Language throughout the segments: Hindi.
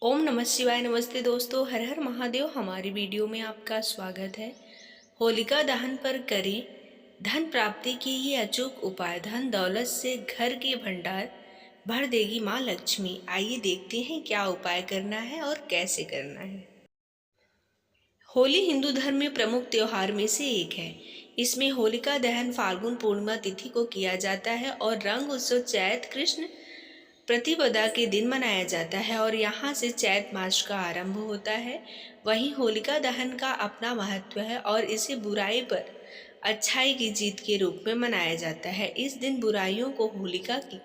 ओम नमः शिवाय। नमस्ते दोस्तों, हर हर महादेव। हमारी वीडियो में आपका स्वागत है। होलिका दहन पर करें धन प्राप्ति की ये अचूक उपाय। धन दौलत से घर के भंडार भर देगी माँ लक्ष्मी। आइए देखते हैं क्या उपाय करना है और कैसे करना है। होली हिंदू धर्म में प्रमुख त्योहार में से एक है। इसमें होलिका दहन फाल्गुन पूर्णिमा तिथि को किया जाता है और रंग उत्सव चैत कृष्ण प्रतिपदा के दिन मनाया जाता है और यहाँ से चैत मास का आरंभ होता है। वहीं होलिका दहन का अपना महत्व है और इसे बुराई पर अच्छाई की जीत के रूप में मनाया जाता है। इस दिन बुराइयों को होलिका की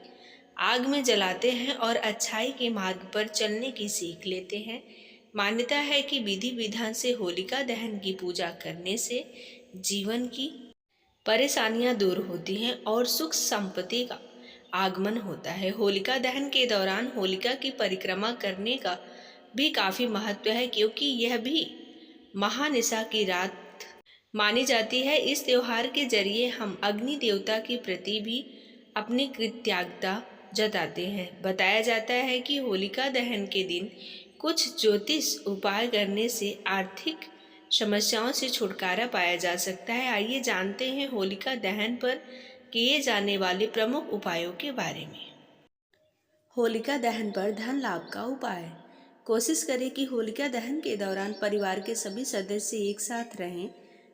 आग में जलाते हैं और अच्छाई के मार्ग पर चलने की सीख लेते हैं। मान्यता है कि विधि विधान से होलिका दहन की पूजा करने से जीवन की परेशानियां दूर होती हैं और सुख संपत्ति का आगमन होता है। होलिका दहन के दौरान होलिका की परिक्रमा करने का भी काफी महत्व है, क्योंकि यह भी महानिशा की रात मानी जाती है। इस त्योहार के जरिए हम अग्नि देवता के प्रति भी अपनी कृतज्ञता जताते हैं। बताया जाता है कि होलिका दहन के दिन कुछ ज्योतिष उपाय करने से आर्थिक समस्याओं से छुटकारा पाया जा सकता है। आइए जानते हैं होलिका दहन पर किए जाने वाले प्रमुख उपायों के बारे में। होलिका दहन पर धन लाभ का उपाय। कोशिश करें कि होलिका दहन के दौरान परिवार के सभी सदस्य एक साथ रहें।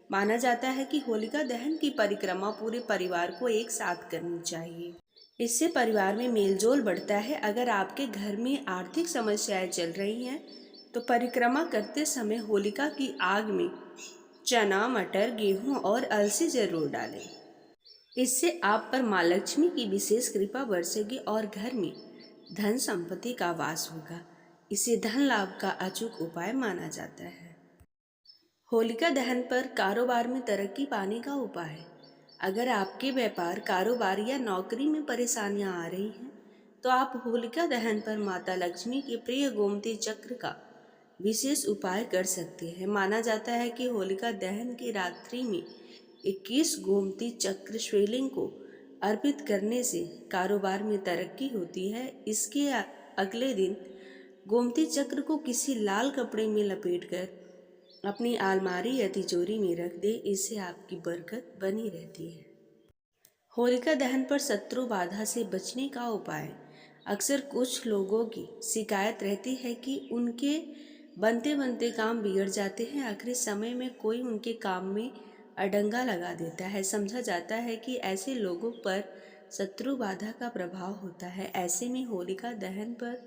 माना जाता है कि होलिका दहन की परिक्रमा पूरे परिवार को एक साथ करनी चाहिए। इससे परिवार में मेलजोल बढ़ता है। अगर आपके घर में आर्थिक समस्याएं चल रही हैं तो परिक्रमा करते समय होलिका की आग में चना, मटर, गेहूं और अलसी जरूर डालें। इससे आप पर माँ लक्ष्मी की विशेष कृपा बरसेगी और घर में धन संपत्ति का वास होगा। इसे धन लाभ का अचूक उपाय माना जाता है। होलिका दहन पर कारोबार में तरक्की पाने का उपाय। अगर आपके व्यापार, कारोबार या नौकरी में परेशानियां आ रही हैं तो आप होलिका दहन पर माता लक्ष्मी के प्रिय गोमती चक्र का विशेष उपाय कर सकते हैं। माना जाता है कि होलिका दहन की रात्रि में 21 गोमती चक्र शिवलिंग को अर्पित करने से कारोबार में तरक्की होती है। इसके अगले दिन गोमती चक्र को किसी लाल कपड़े में लपेटकर अपनी अलमारी या तिजोरी में रख दे। इससे आपकी बरकत बनी रहती है। होलिका दहन पर शत्रु बाधा से बचने का उपाय। अक्सर कुछ लोगों की शिकायत रहती है कि उनके बनते बनते काम बिगड़ जाते हैं। आखिरी समय में कोई उनके काम में अडंगा लगा देता है। समझा जाता है कि ऐसे लोगों पर शत्रु बाधा का प्रभाव होता है। ऐसे में होलिका दहन पर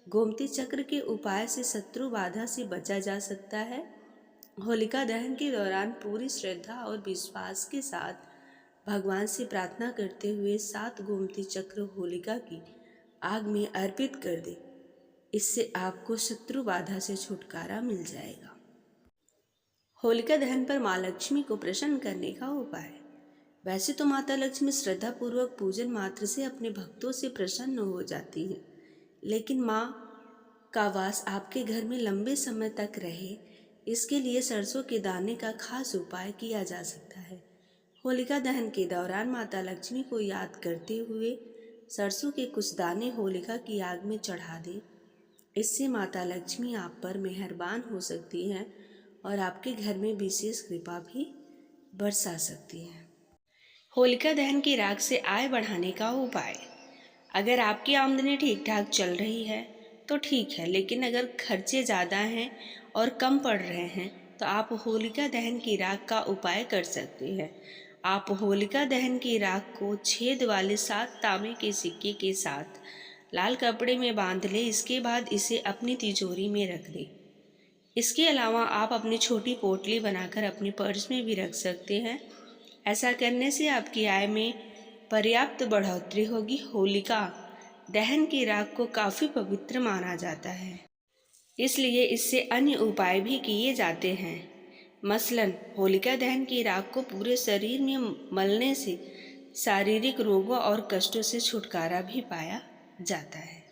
गोमती चक्र के उपाय से शत्रु बाधा से बचा जा सकता है। होलिका दहन के दौरान पूरी श्रद्धा और विश्वास के साथ भगवान से प्रार्थना करते हुए 7 गोमती चक्र होलिका की आग में अर्पित कर दे। इससे आपको शत्रु बाधा से छुटकारा मिल जाएगा। होलिका दहन पर माँ लक्ष्मी को प्रसन्न करने का उपाय। वैसे तो माता लक्ष्मी श्रद्धा पूर्वक पूजन मात्र से अपने भक्तों से प्रसन्न हो जाती हैं, लेकिन माँ का वास आपके घर में लंबे समय तक रहे, इसके लिए सरसों के दाने का खास उपाय किया जा सकता है। होलिका दहन के दौरान माता लक्ष्मी को याद करते हुए सरसों के कुछ दाने होलिका की आग में चढ़ा दें। इससे माता लक्ष्मी आप पर मेहरबान हो सकती हैं और आपके घर में विशेष कृपा भी बरसा सकती हैं। होलिका दहन की राख से आय बढ़ाने का उपाय। अगर आपकी आमदनी ठीक ठाक चल रही है तो ठीक है, लेकिन अगर खर्चे ज़्यादा हैं और कम पड़ रहे हैं तो आप होलिका दहन की राख का उपाय कर सकते हैं। आप होलिका दहन की राख को छेद वाले 7 तांबे के सिक्के के साथ लाल कपड़े में बांध लें। इसके बाद इसे अपनी तिजोरी में रख दें। इसके अलावा आप अपनी छोटी पोटली बनाकर अपने पर्स में भी रख सकते हैं। ऐसा करने से आपकी आय में पर्याप्त बढ़ोतरी होगी। होलिका दहन की राख को काफ़ी पवित्र माना जाता है, इसलिए इससे अन्य उपाय भी किए जाते हैं। मसलन होलिका दहन की राख को पूरे शरीर में मलने से शारीरिक रोगों और कष्टों से छुटकारा भी पाया जाता है।